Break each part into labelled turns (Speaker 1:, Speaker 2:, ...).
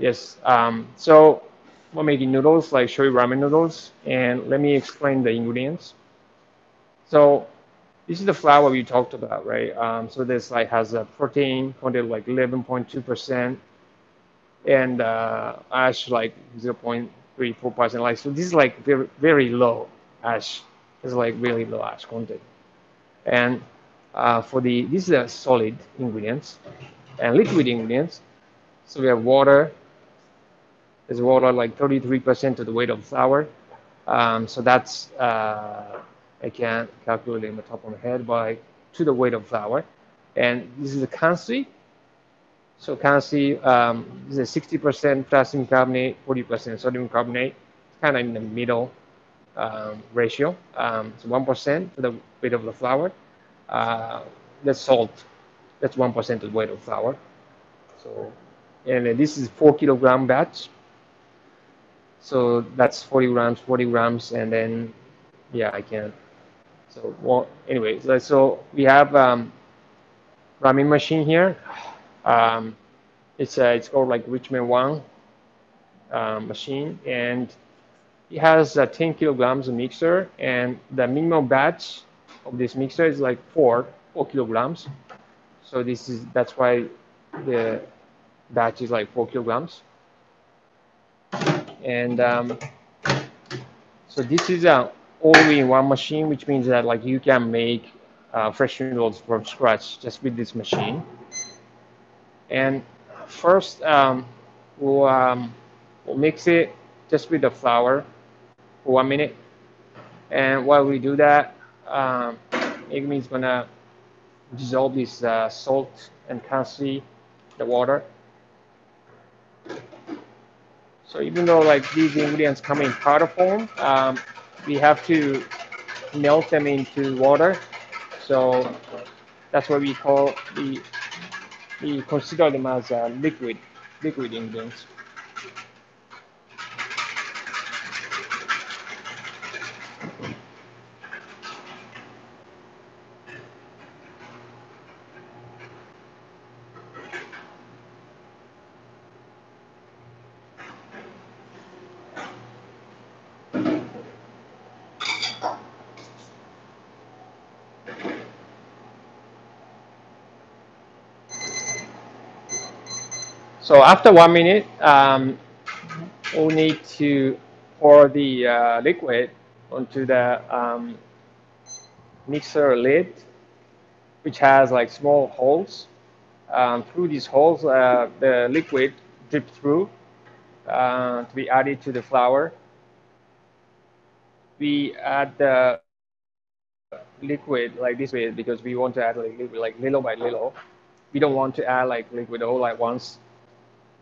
Speaker 1: Yes. So we're making noodles like shoyu ramen noodles, and let me explain the ingredients. So this is the flour we talked about, right? So this like has a protein content like 11.2% and ash like 0.34%. Like so, this is like very low ash. It's like really low ash content. And for the this is a solid ingredients and liquid ingredients. So we have water. There's water like 33% of the weight of flour. So that's I can't calculate on the top of my head by to the weight of flour. And this is a kansi. So kansi this is 60% potassium carbonate, 40% sodium carbonate. It's kind of in the middle ratio. So 1% to the weight of the flour. Uh, that's salt. That's 1% of the weight of flour. So and this is 4 kilogram batch. So that's 40 grams, and then yeah, I can. So well, anyway, so we have ramen machine here. Um, it's called like Richmond One machine, and it has 10 kilograms of mixer, and the minimum batch of this mixer is like four kilograms. So that's why the batch is like 4 kilograms, and so this is a all-in-one machine, which means that like you can make fresh noodles from scratch just with this machine. And first, we'll mix it just with the flour for 1 minute. And while we do that, Igmi is gonna dissolve this salt and kansi, the water. So even though like these ingredients come in powder form, we have to melt them into water. So that's what we consider them as liquid ingredients. So after 1 minute, we'll need to pour the liquid onto the mixer lid, which has like small holes. Through these holes, the liquid drips through to be added to the flour. We add the liquid like this way because we want to add like liquid like little by little. We don't want to add like liquid all at once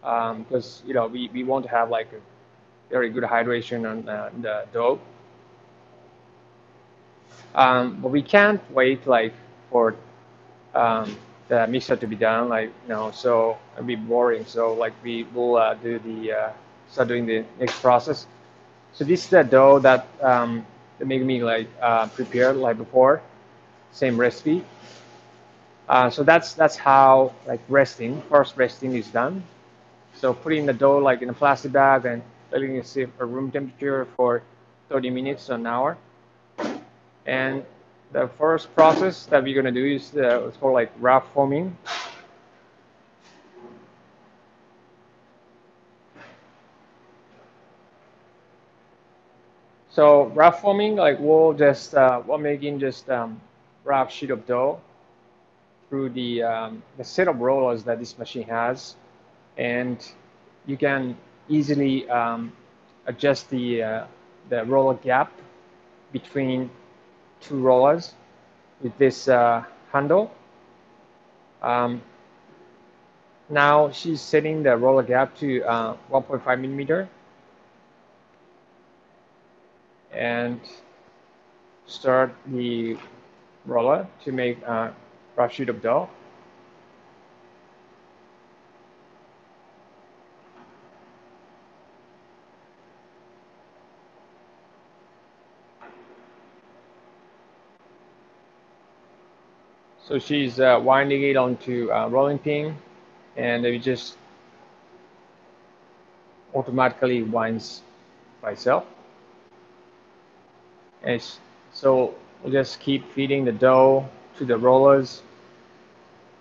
Speaker 1: because we want to have like a very good hydration on the dough. But we can't wait like for the mixer to be done, like so it'd be boring. So like we will start doing the next process. So this is the dough that made me like prepared like before, same recipe. So that's how like first resting is done. So putting the dough like in a plastic bag and letting it sit at room temperature for 30 minutes to an hour. And the first process that we're gonna do is it's called like wrap forming. So wrap forming, like we're making just wrap sheet of dough through the set of rollers that this machine has, and you can easily adjust the roller gap between two rollers with this handle. Um, Now she's setting the roller gap to 1.5 millimeter and start the roller to make a rough sheet of dough. So she's winding it onto a rolling pin, and we just automatically winds by itself. And so we'll just keep feeding the dough to the rollers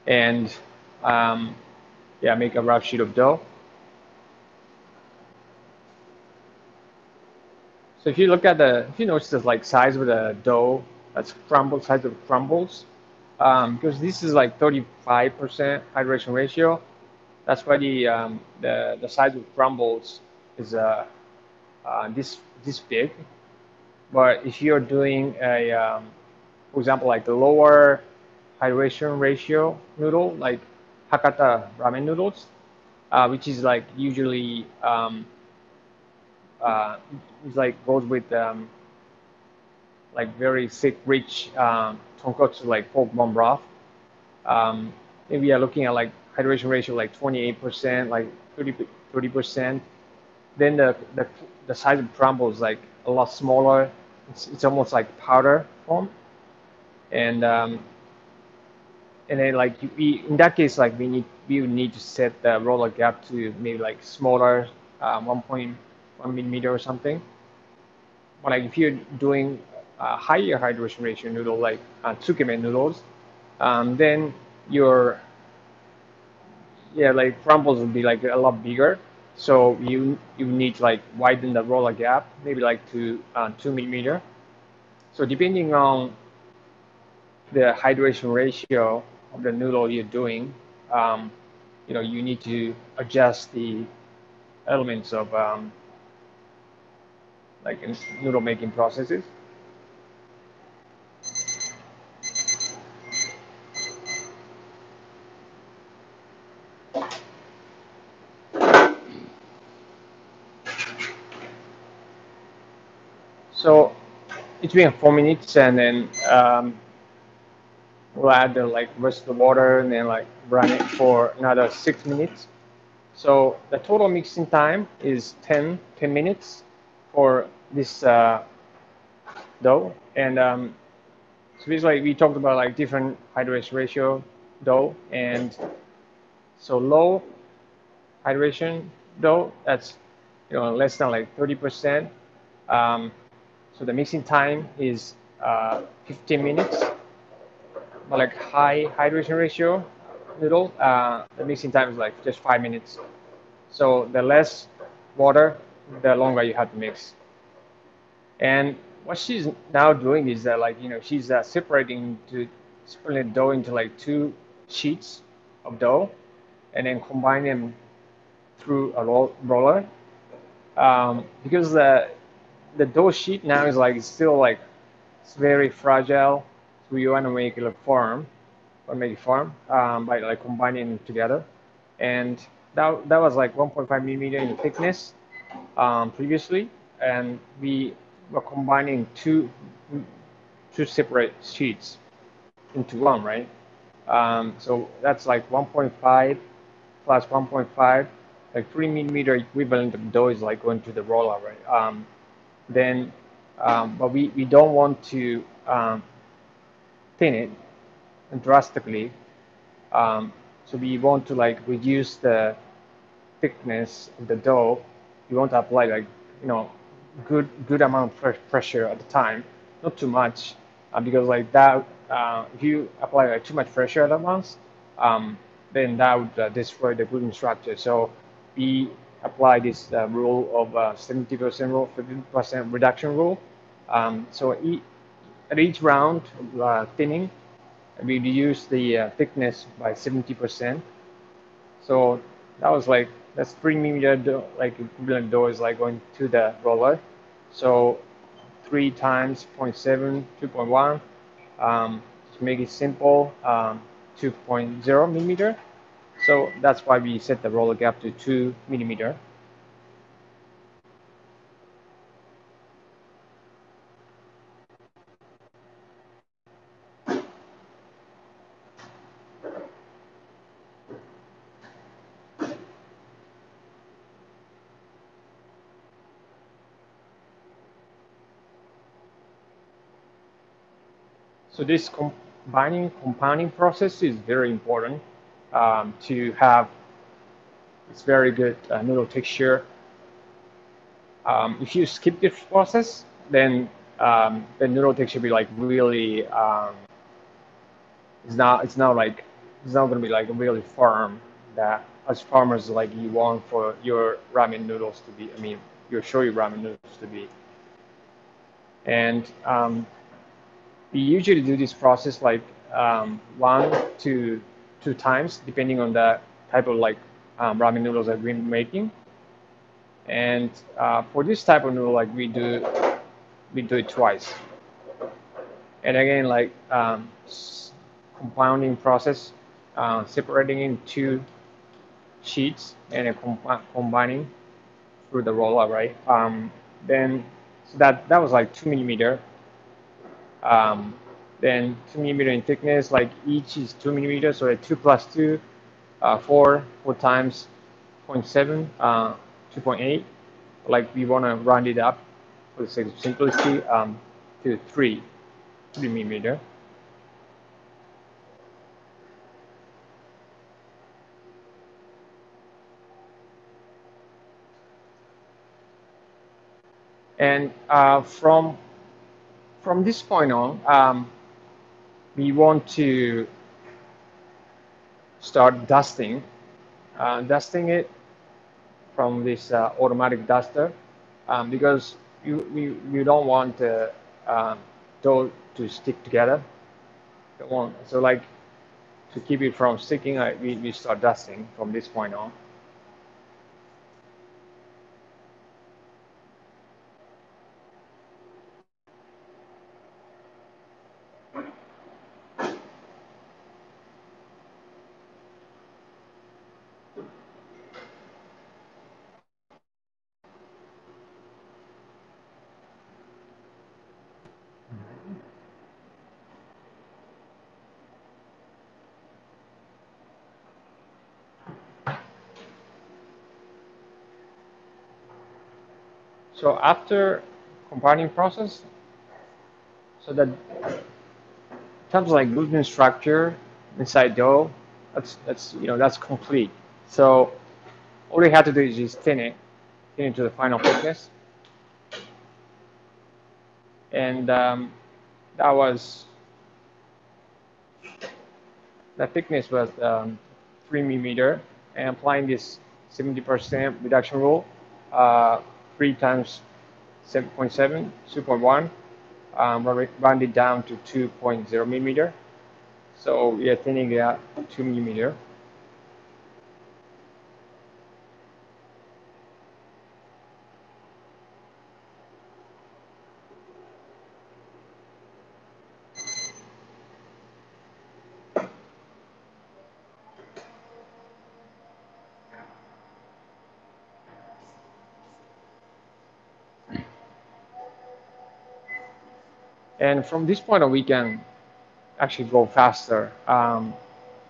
Speaker 1: and yeah, make a rough sheet of dough. So if you look at if you notice the like size of the dough, that's crumbled, size of crumbles, because this is like 35% hydration ratio. That's why the size of crumbles is this big. But if you're doing for example, like the lower hydration ratio noodle, like Hakata ramen noodles, which is like usually it's like goes with like very thick, rich tonkotsu, like pork bone broth. Maybe we are looking at like hydration ratio like 28%, like 30%. Then the size of crumble is like a lot smaller. It's almost like powder form, and then like in that case, like we need to set the roller gap to maybe like smaller, 1.1 millimeter or something. But like if you're doing a higher hydration ratio noodle like tsukemen noodles, then your like crumbles will be like a lot bigger. So you need to like widen the roller gap, maybe like to 2 millimeter. So depending on the hydration ratio of the noodle you're doing, you need to adjust the elements of like noodle making processes. So it's been 4 minutes, and then we'll add the like rest of the water, and then like run it for another 6 minutes. So the total mixing time is 10 minutes for this dough. And so basically we talked about like different hydration ratio dough, and so low hydration dough, that's less than like 30%. So the mixing time is 15 minutes. But like high hydration ratio noodle, the mixing time is like just 5 minutes. So the less water, the longer you have to mix. And what she's now doing is that like she's separating the dough into like two sheets of dough, and then combine them through a roller. Because the dough sheet now is like still like it's very fragile, so you want to make it firm by like combining them together. And that was like 1.5 millimeter in thickness previously, and we were combining two separate sheets into one, right? So that's like 1.5 plus 1.5, like 3 millimeter equivalent of dough is like going to the roller, right? But we don't want to thin it drastically. So we want to like reduce the thickness of the dough. You want to apply like good amount of pressure at the time, not too much, because like that if you apply like too much pressure at once, then that would destroy the gluten structure. So we apply this rule of 70% rule, 50% reduction rule. So at each round of thinning, we reduce the thickness by 70%. So that's 3 millimeter dough, like equivalent dough is like going to the roller. So 3 times 0.7, 2.1. To make it simple, 2.0 millimeter. So that's why we set the roller gap to 2 millimeter. So this compounding process is very important to have this very good noodle texture If you skip this process, then the noodle texture be like really it's not gonna be like really firm that as farmers like you want for your ramen noodles to be. I mean your shoyu ramen noodles to be. And we usually do this process like 1 to 2 times depending on the type of like ramen noodles that we're making. And for this type of noodle, like we do it twice. And again, like compounding process, separating in two sheets and combining through the roller, right? Then so that was like 2 millimeter. Um, then 2 millimeter in thickness, like each is 2 millimeters, so 2 plus 2, four times 0.7, 2.8. Like we want to round it up for the sake of simplicity to 3 millimeter. And from this point on, we want to start dusting it from this automatic duster because you don't want the dough to stick together. Don't want, so like to keep it from sticking, we start dusting from this point on. So after combining process, so that terms of like gluten structure inside dough, that's complete. So all we have to do is just thin it to the final thickness, and that was the thickness was 3 millimeter, and applying this 70% reduction rule, 3 times 7.7, 2.1, round it down to 2.0 millimeter. So we are thinning it out 2 millimeter. And from this point on, we can actually go faster.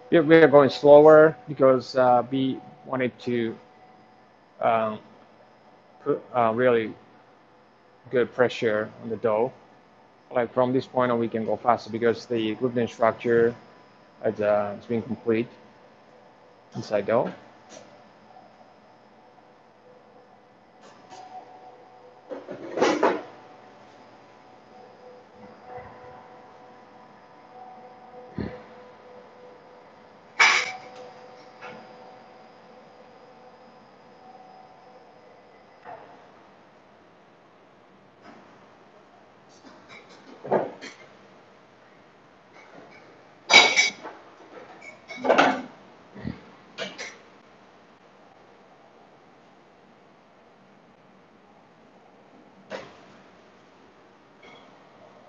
Speaker 1: We are going slower because we wanted to um, put really good pressure on the dough. Like from this point on, we can go faster because the gluten structure has been complete inside dough.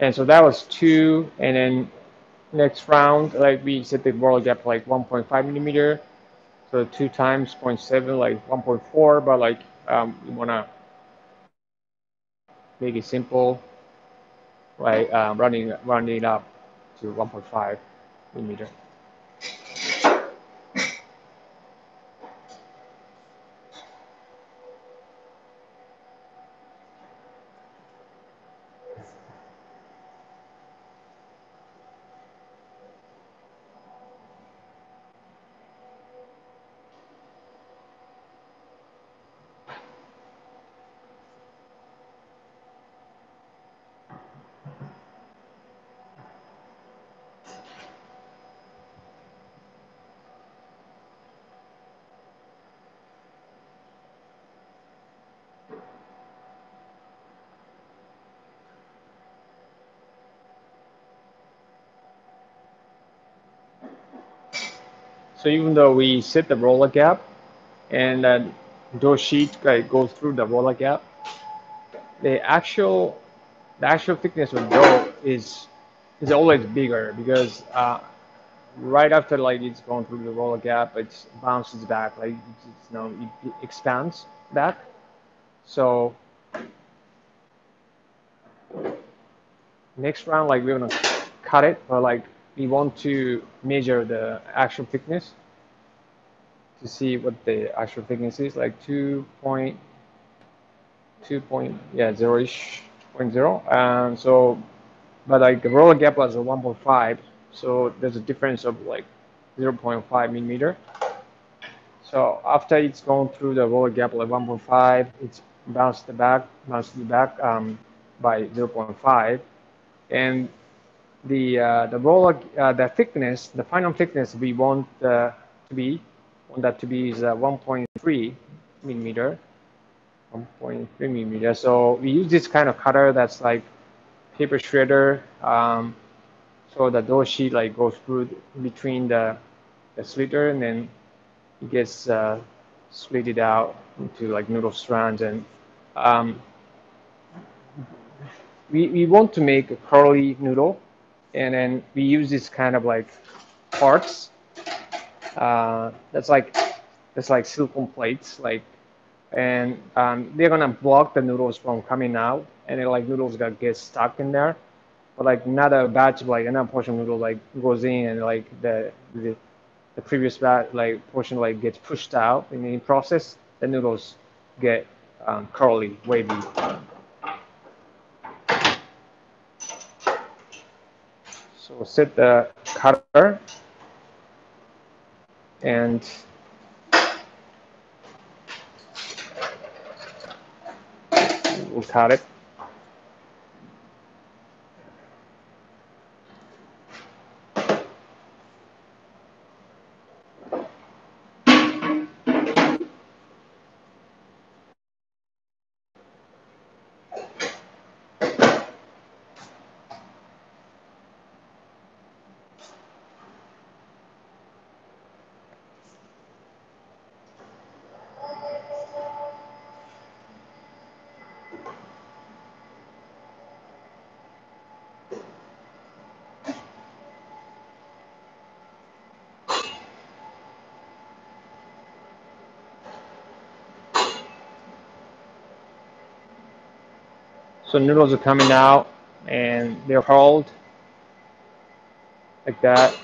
Speaker 1: And so that was two, and then next round, like we set the moral gap like 1.5 millimeter, so 2 times 0.7, like 1.4, but like we wanna make it simple, like rounding it up to 1.5 millimeter. So even though we set the roller gap and dough sheet goes through the roller gap, the actual thickness of dough is always bigger because right after like it's going through the roller gap, it bounces back, like it expands back. So next round, like we're gonna cut it, but like we want to measure the actual thickness to see what the actual thickness is, like 0-ish point zero. And so, but like the roller gap was a 1.5, so there's a difference of like 0.5 millimeter. So after it's gone through the roller gap like 1.5, it's bounced back by 0.5, and the thickness, the final thickness we want that to be is 1.3 millimeter, 1.3 millimeter. So we use this kind of cutter that's like paper shredder. So the dough sheet like goes through between the slitter, and then it gets slitted out into like noodle strands. And um, we want to make a curly noodle, and then we use this kind of like parts that's like silicone plates, like, and they're gonna block the noodles from coming out, and then like noodles gonna get stuck in there. But like another batch of like another portion of noodle like goes in, and like the previous batch like portion like gets pushed out, and in the process the noodles get curly, wavy. So we'll set the cutter and we'll cut it. So noodles are coming out and they're curled like that.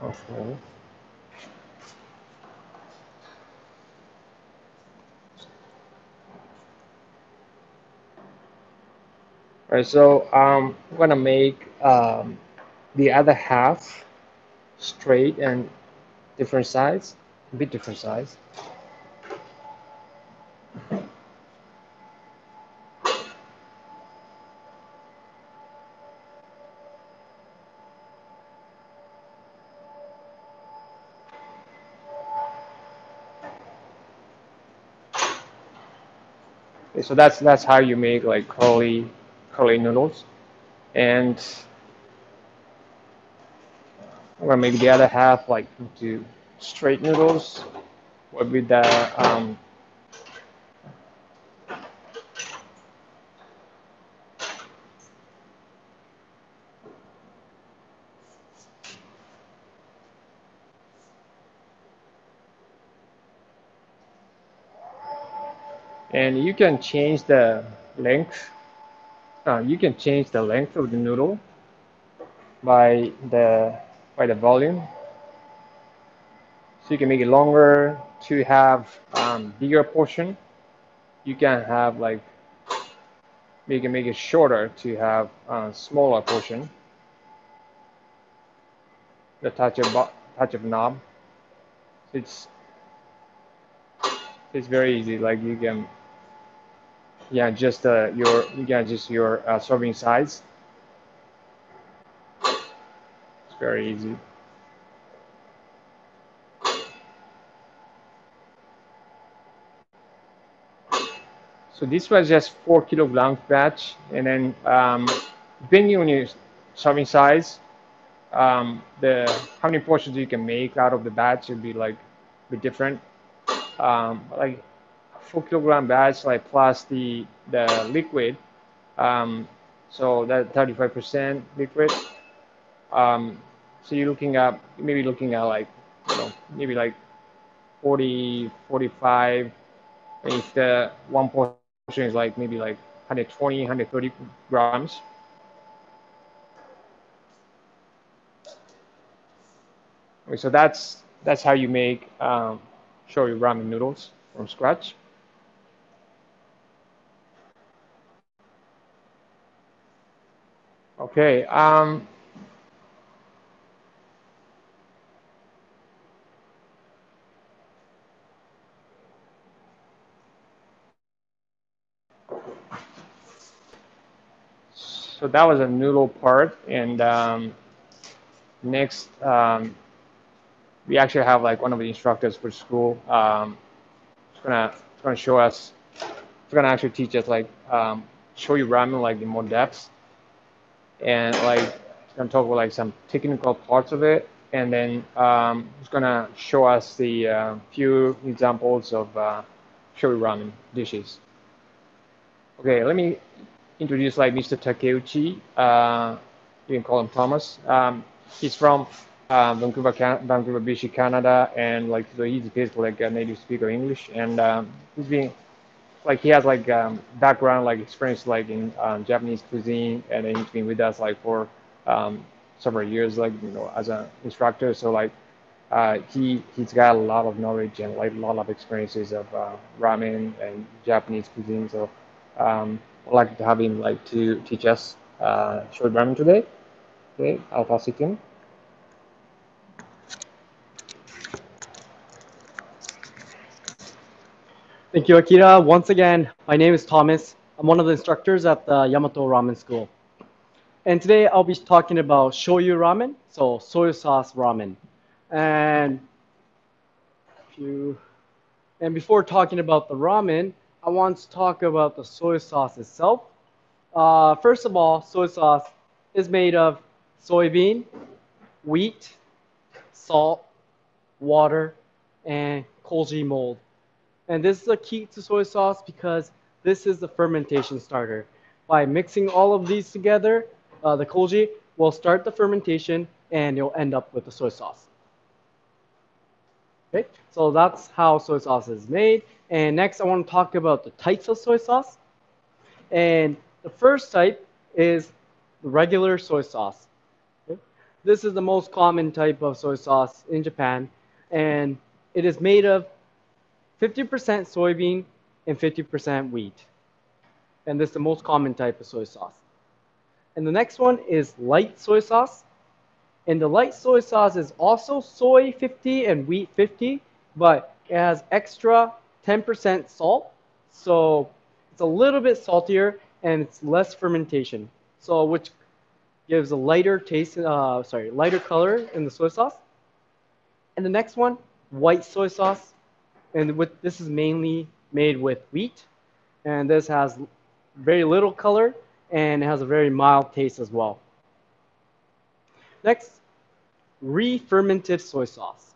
Speaker 1: Okay. All right, so I'm gonna make the other half straight and different size, a bit different size. Okay, so that's how you make like curly noodles. And I'm gonna make the other half like into straight noodles with the and you can change the length. You can change the length of the noodle by the volume. So you can make it longer to have bigger portion. You can have like you can make it shorter to have smaller portion. The touch of knob. So it's very easy. Like you can yeah just your serving size. very easy. So this was just 4 kilogram batch, and then depending on your serving size, the how many portions you can make out of the batch would be like a bit different. Like 4 kilogram batch, like plus the liquid, so that 35% liquid. So you're looking at maybe looking at like maybe like 40, 45. If the one portion is like maybe like 120, 130 grams. Okay, so that's how you make shoyu ramen noodles from scratch. Okay. So that was a noodle part, and next we actually have like one of the instructors for school. It's gonna show us. It's gonna actually teach us like show you ramen like in more depth, and like it's gonna talk about like some technical parts of it, and then it's gonna show us the few examples of shoyu ramen dishes. Okay, let me introduce like Mr. Takeuchi. You can call him Thomas. He's from Vancouver, BC, Canada, and like so he's basically like a native speaker English, and he's been like he has like background like experience like in Japanese cuisine, and then he's been with us like for several years, like as an instructor. So like he's got a lot of knowledge and like a lot of experiences of ramen and Japanese cuisine. So I'd like to have him like to teach us short ramen today. Okay, I'll pass it to him.
Speaker 2: Thank you, Akira. Once again, my name is Thomas. I'm one of the instructors at the Yamato Ramen School. And today I'll be talking about shoyu ramen, so soy sauce ramen. And before talking about the ramen, I want to talk about the soy sauce itself. First of all, soy sauce is made of soybean, wheat, salt, water, and koji mold. And this is a key to soy sauce because this is the fermentation starter. By mixing all of these together, the koji will start the fermentation and you'll end up with the soy sauce. Okay, so that's how soy sauce is made. And next I want to talk about the types of soy sauce. And the first type is regular soy sauce. Okay? This is the most common type of soy sauce in Japan, and it is made of 50% soybean and 50% wheat. And this is the most common type of soy sauce. And the next one is light soy sauce. And the light soy sauce is also soy 50 and wheat 50, but it has extra 10% salt. So it's a little bit saltier and it's less fermentation. So which gives a lighter taste, lighter color in the soy sauce. And the next one, white soy sauce. And this is mainly made with wheat. And this has very little color and it has a very mild taste as well. Next, re-fermented soy sauce.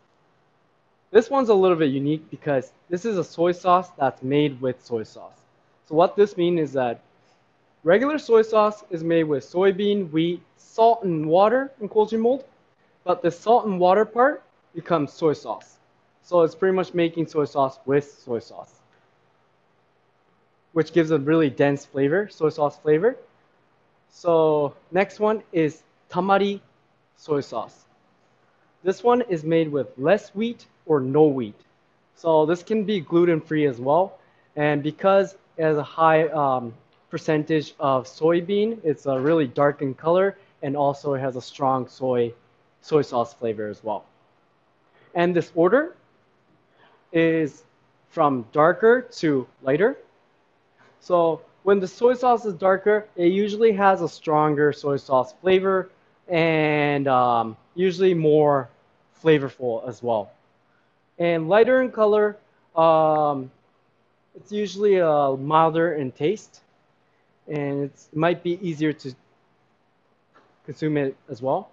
Speaker 2: This one's a little bit unique because this is a soy sauce that's made with soy sauce. So what this means is that regular soy sauce is made with soybean, wheat, salt, and water and koji mold, but the salt and water part becomes soy sauce. So it's pretty much making soy sauce with soy sauce, which gives a really dense flavor, soy sauce flavor. So next one is Tamari Soy Sauce. This one is made with less wheat or no wheat. So this can be gluten-free as well. And because it has a high percentage of soybean, it's a really dark in color, and also it has a strong soy sauce flavor as well. And this order is from darker to lighter. So when the soy sauce is darker, it usually has a stronger soy sauce flavor, and usually more flavorful as well. And lighter in color, it's usually milder in taste, and it might be easier to consume it as well.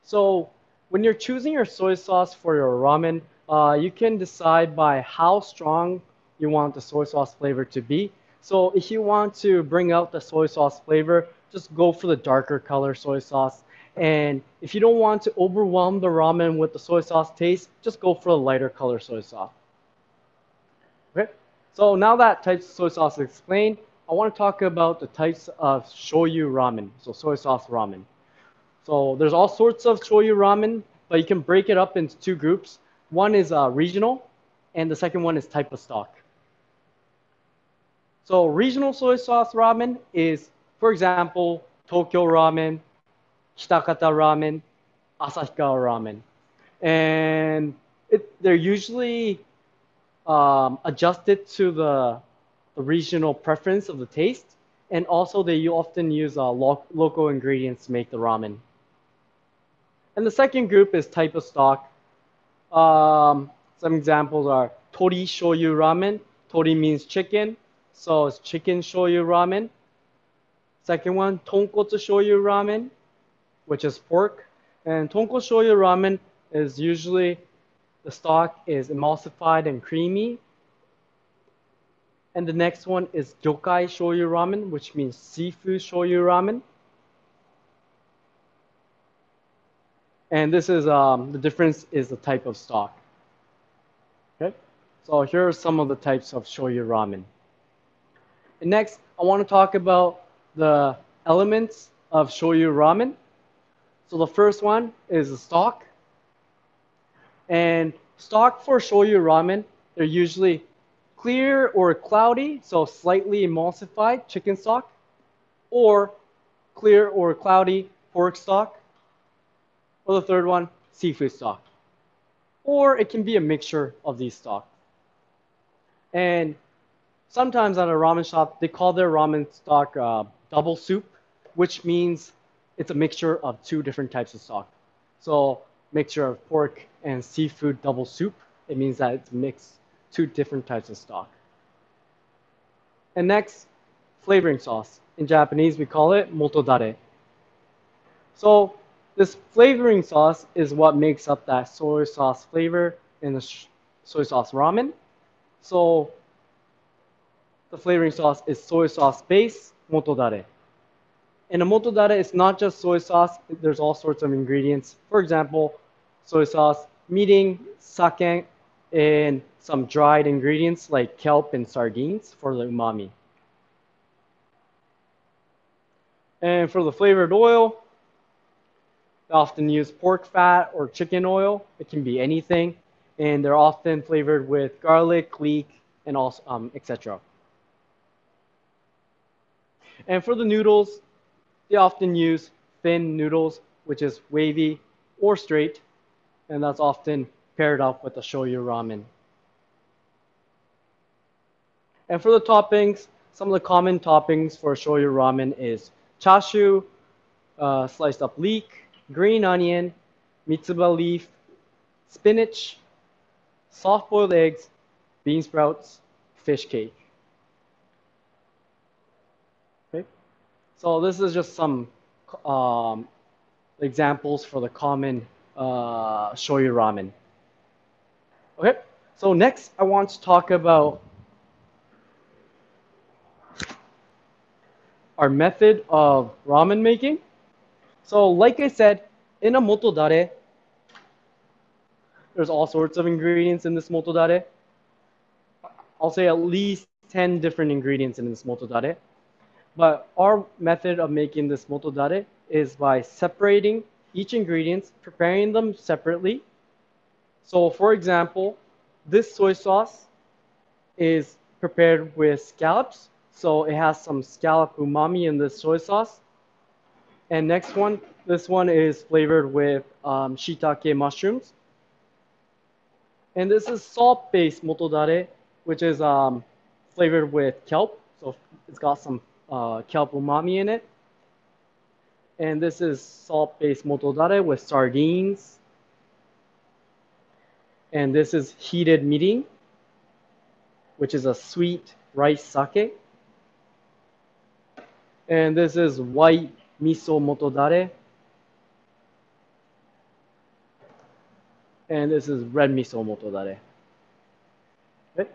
Speaker 2: So when you're choosing your soy sauce for your ramen, you can decide by how strong you want the soy sauce flavor to be. So if you want to bring out the soy sauce flavor, just go for the darker color soy sauce. And if you don't want to overwhelm the ramen with the soy sauce taste, just go for a lighter color soy sauce. Okay, so now that types of soy sauce is explained, I want to talk about the types of shoyu ramen, so soy sauce ramen. So there's all sorts of shoyu ramen, but you can break it up into two groups. One is regional, and the second one is type of stock. So regional soy sauce ramen is, for example, Tokyo Ramen, Kitakata Ramen, Asahikawa Ramen. And they're usually adjusted to the regional preference of the taste. And also they often use local ingredients to make the ramen. And the second group is type of stock. Some examples are tori shoyu ramen. Tori means chicken, so it's chicken shoyu ramen. Second one, tonkotsu shoyu ramen, which is pork. And tonkotsu shoyu ramen is usually the stock is emulsified and creamy. And the next one is gyokai shoyu ramen, which means seafood shoyu ramen. And this is the difference is the type of stock. Okay, so here are some of the types of shoyu ramen. And next, I want to talk about the elements of shoyu ramen. So the first one is the stock. And stock for shoyu ramen, they're usually clear or cloudy, so slightly emulsified chicken stock, or clear or cloudy pork stock. Or the third one, seafood stock. Or it can be a mixture of these stock. And sometimes at a ramen shop, they call their ramen stock double soup, which means it's a mixture of two different types of stock. So mixture of pork and seafood double soup, it means that it's mixed two different types of stock. And next, flavoring sauce. In Japanese, we call it motodare. So this flavoring sauce is what makes up that soy sauce flavor in the soy sauce ramen. So the flavoring sauce is soy sauce base, motodare. And a motodare is not just soy sauce, there's all sorts of ingredients. For example, soy sauce, mirin, sake, and some dried ingredients like kelp and sardines for the umami. And for the flavored oil, they often use pork fat or chicken oil. It can be anything. And they're often flavored with garlic, leek, and also etc. And for the noodles, they often use thin noodles, which is wavy or straight. And that's often paired up with the shoyu ramen. And for the toppings, some of the common toppings for shoyu ramen is chashu, sliced up leek, green onion, mitsuba leaf, spinach, soft-boiled eggs, bean sprouts, fish cake. Okay, so this is just some examples for the common shoyu ramen. Okay, so next I want to talk about our method of ramen making. So like I said, in a motodare, there's all sorts of ingredients in this motodare. I'll say at least 10 different ingredients in this motodare. But our method of making this motodare is by separating each ingredient, preparing them separately. So for example, this soy sauce is prepared with scallops. So it has some scallop umami in this soy sauce. And next one, this one is flavored with shiitake mushrooms. And this is salt-based motodare, which is flavored with kelp. So it's got some kelp umami in it. And this is salt-based motodare with sardines. And this is heated mirin, which is a sweet rice sake. And this is white miso motodare. And this is red miso motodare. Okay?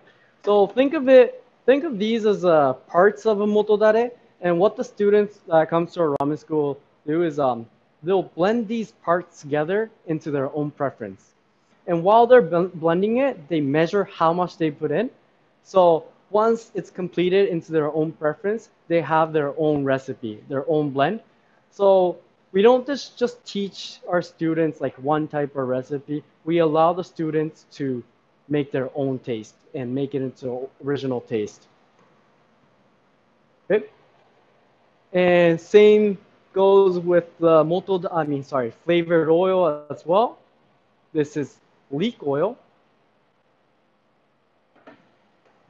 Speaker 2: So think of these as parts of a motodare. And what the students that comes to our ramen school do is they'll blend these parts together into their own preference. And while they're blending it, they measure how much they put in. So once it's completed into their own preference, they have their own recipe, their own blend. So we don't just teach our students like one type of recipe. We allow the students to make their own taste and make it into original taste. Okay? And same goes with the flavored oil as well. This is leek oil,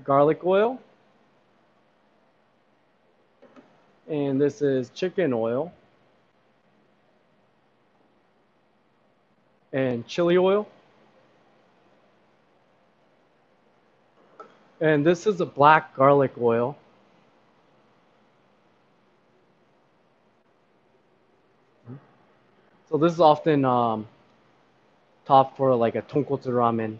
Speaker 2: garlic oil, and this is chicken oil, and chili oil. And this is a black garlic oil. So this is often top for like a tonkotsu ramen.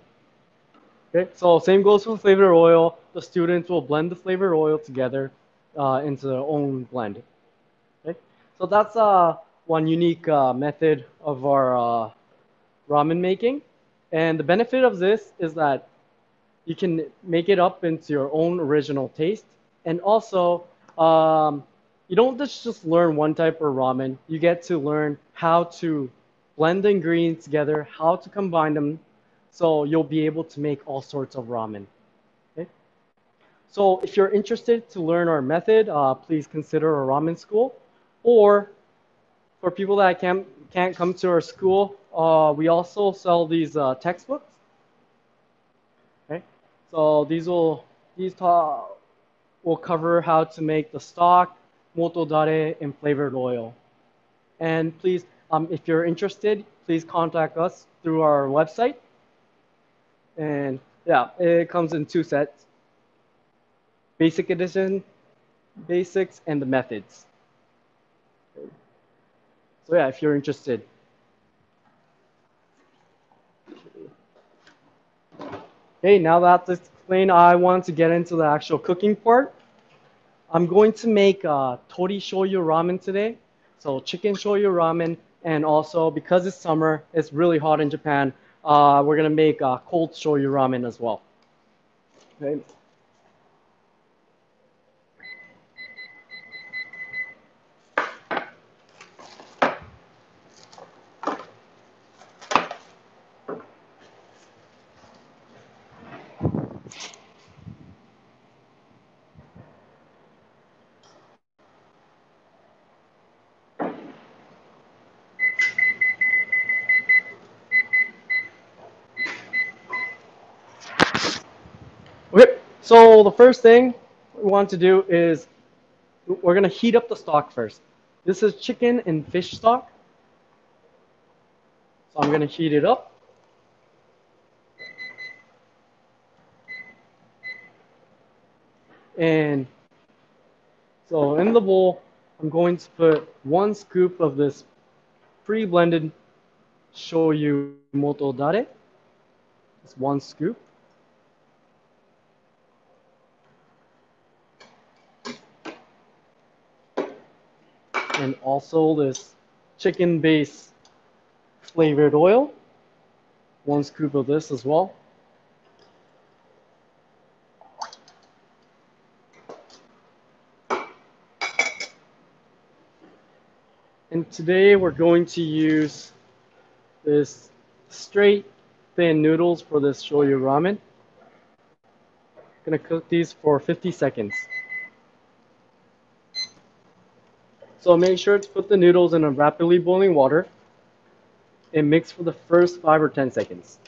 Speaker 2: Okay, so same goes for flavor oil. The students will blend the flavor oil together into their own blend. Okay, so that's one unique method of our ramen making. And the benefit of this is that you can make it up into your own original taste. And also, you don't just learn one type of ramen. You get to learn how to blend the ingredients together, how to combine them, so you'll be able to make all sorts of ramen. Okay? So if you're interested to learn our method, please consider a ramen school. Or for people that can't come to our school, we also sell these textbooks. Okay? So these will cover how to make the stock, motodare, and flavored oil. And please, if you're interested, please contact us through our website. And yeah, it comes in 2 sets: basic edition, basics, and the methods. So yeah, if you're interested. Okay, now that that's explained, I want to get into the actual cooking part. I'm going to make tori shoyu ramen today. So chicken shoyu ramen, and also because it's summer, it's really hot in Japan, we're gonna make cold shoyu ramen as well. Okay. Okay, so the first thing we want to do is we're gonna heat up the stock first. This is chicken and fish stock. So I'm gonna heat it up. And so in the bowl, I'm going to put 1 scoop of this pre-blended shoyu motodare. It's 1 scoop. And also this chicken base flavored oil. 1 scoop of this as well. And today we're going to use this straight thin noodles for this shoyu ramen. Gonna cook these for 50 seconds. So make sure to put the noodles in a rapidly boiling water and mix for the first 5 or 10 seconds.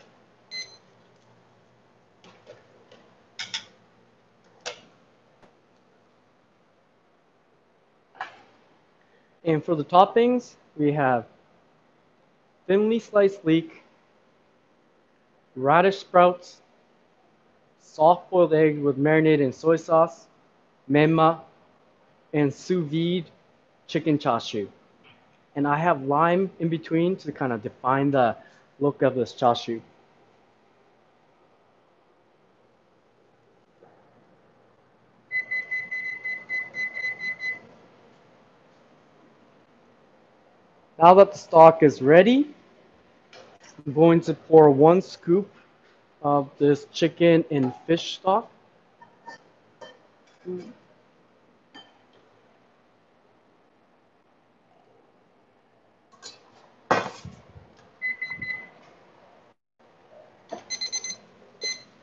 Speaker 2: And for the toppings, we have thinly sliced leek, radish sprouts, soft-boiled egg with marinated in soy sauce, menma, and sous vide chicken chashu. And I have lime in between to kind of define the look of this chashu. Now that the stock is ready, I'm going to pour 1 scoop of this chicken and fish stock.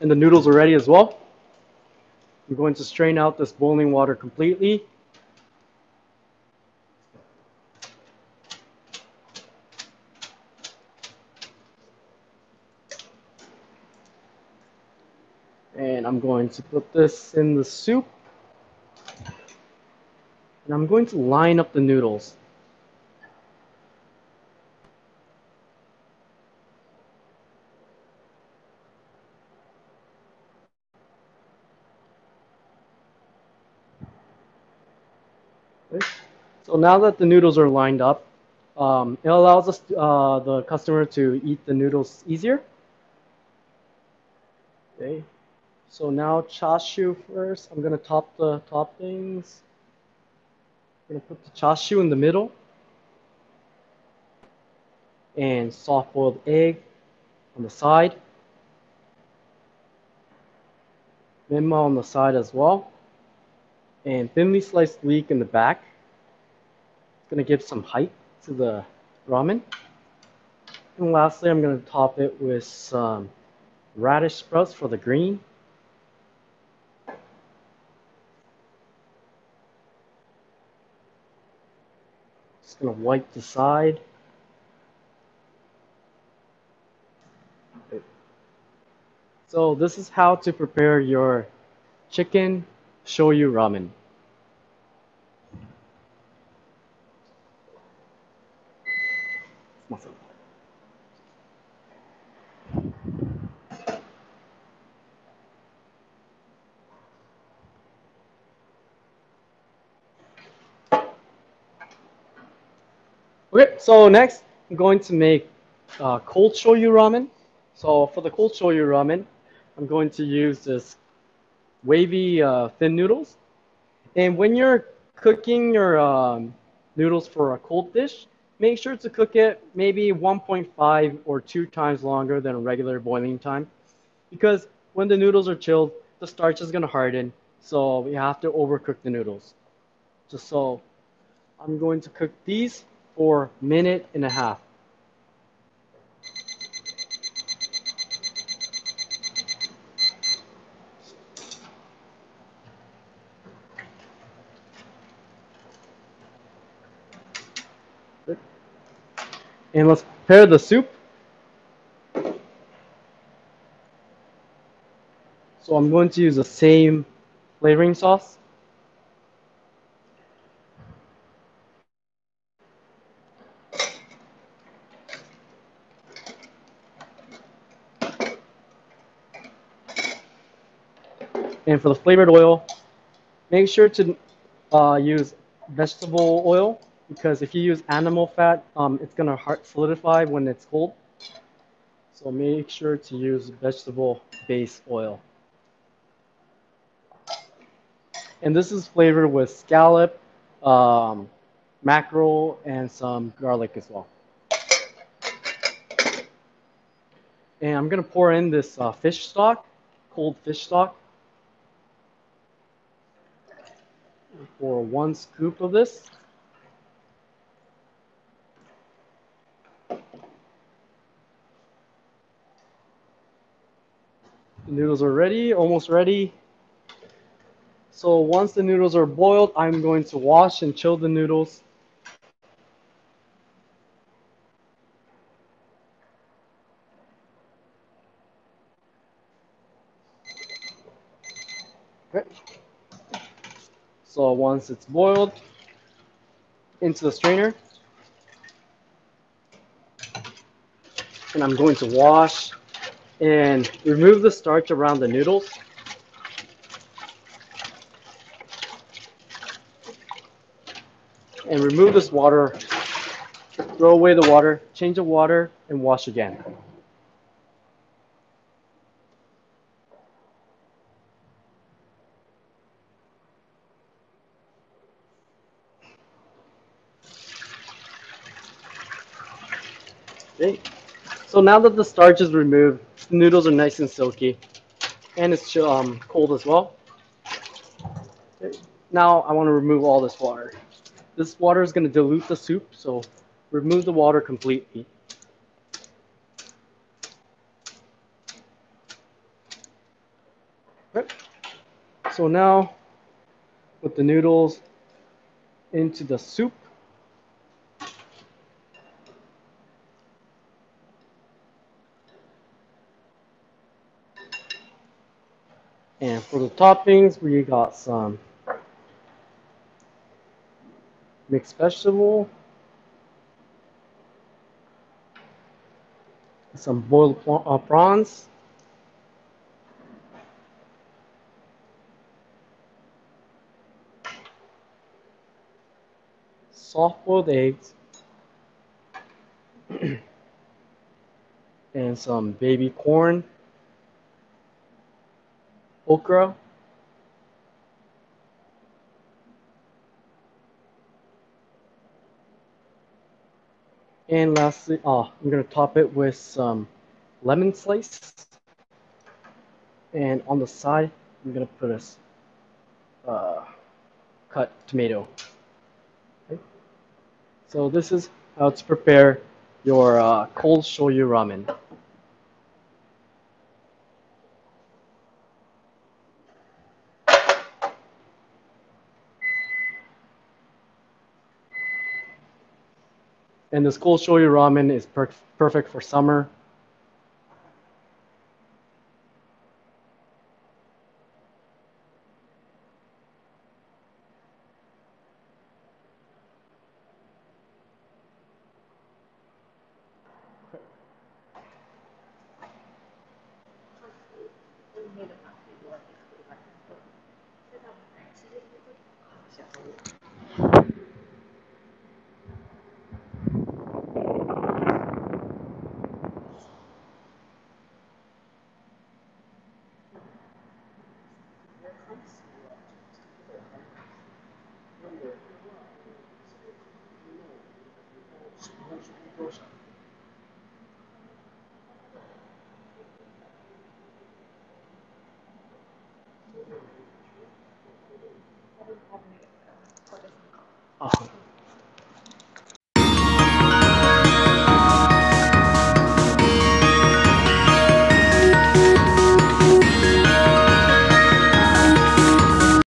Speaker 2: And the noodles are ready as well. I'm going to strain out this boiling water completely. And I'm going to put this in the soup. And I'm going to line up the noodles. Okay. So now that the noodles are lined up, it allows us, the customer to eat the noodles easier. Okay. So now chashu first. I'm going to top the toppings. I'm going to put the chashu in the middle. And soft-boiled egg on the side. Menma on the side as well. And thinly sliced leek in the back. It's going to give some height to the ramen. And lastly, I'm going to top it with some radish sprouts for the green. Just going to wipe the side. So this is how to prepare your chicken shoyu ramen. Okay, so next I'm going to make cold shoyu ramen. So for the cold shoyu ramen, I'm going to use this wavy thin noodles. And when you're cooking your noodles for a cold dish, make sure to cook it maybe 1.5 or 2 times longer than a regular boiling time. Because when the noodles are chilled, the starch is going to harden. So we have to overcook the noodles. Just so I'm going to cook these for 1.5 minutes. And let's prepare the soup. So I'm going to use the same flavoring sauce. And for the flavored oil, make sure to use vegetable oil, because if you use animal fat, it's going to solidify when it's cold. So make sure to use vegetable base oil. And this is flavored with scallop, mackerel, and some garlic as well. And I'm going to pour in this fish stock, cold fish stock. Pour 1 scoop of this. The noodles are ready, almost ready. So once the noodles are boiled, I'm going to wash and chill the noodles. Okay. So once it's boiled, into the strainer. And I'm going to wash and remove the starch around the noodles. And remove this water, throw away the water, change the water, and wash again. Okay. So now that the starch is removed, the noodles are nice and silky, and it's cold as well. Okay. Now I want to remove all this water. This water is going to dilute the soup, so remove the water completely. Okay. So now, put the noodles into the soup. And for the toppings, we got some mixed vegetable, some boiled prawns, soft-boiled eggs, and some baby corn, okra, and lastly, I'm going to top it with some lemon slice. And on the side, I'm going to put a cut tomato. Okay. So this is how to prepare your cold shoyu ramen. And this cold shoyu ramen is perfect for summer.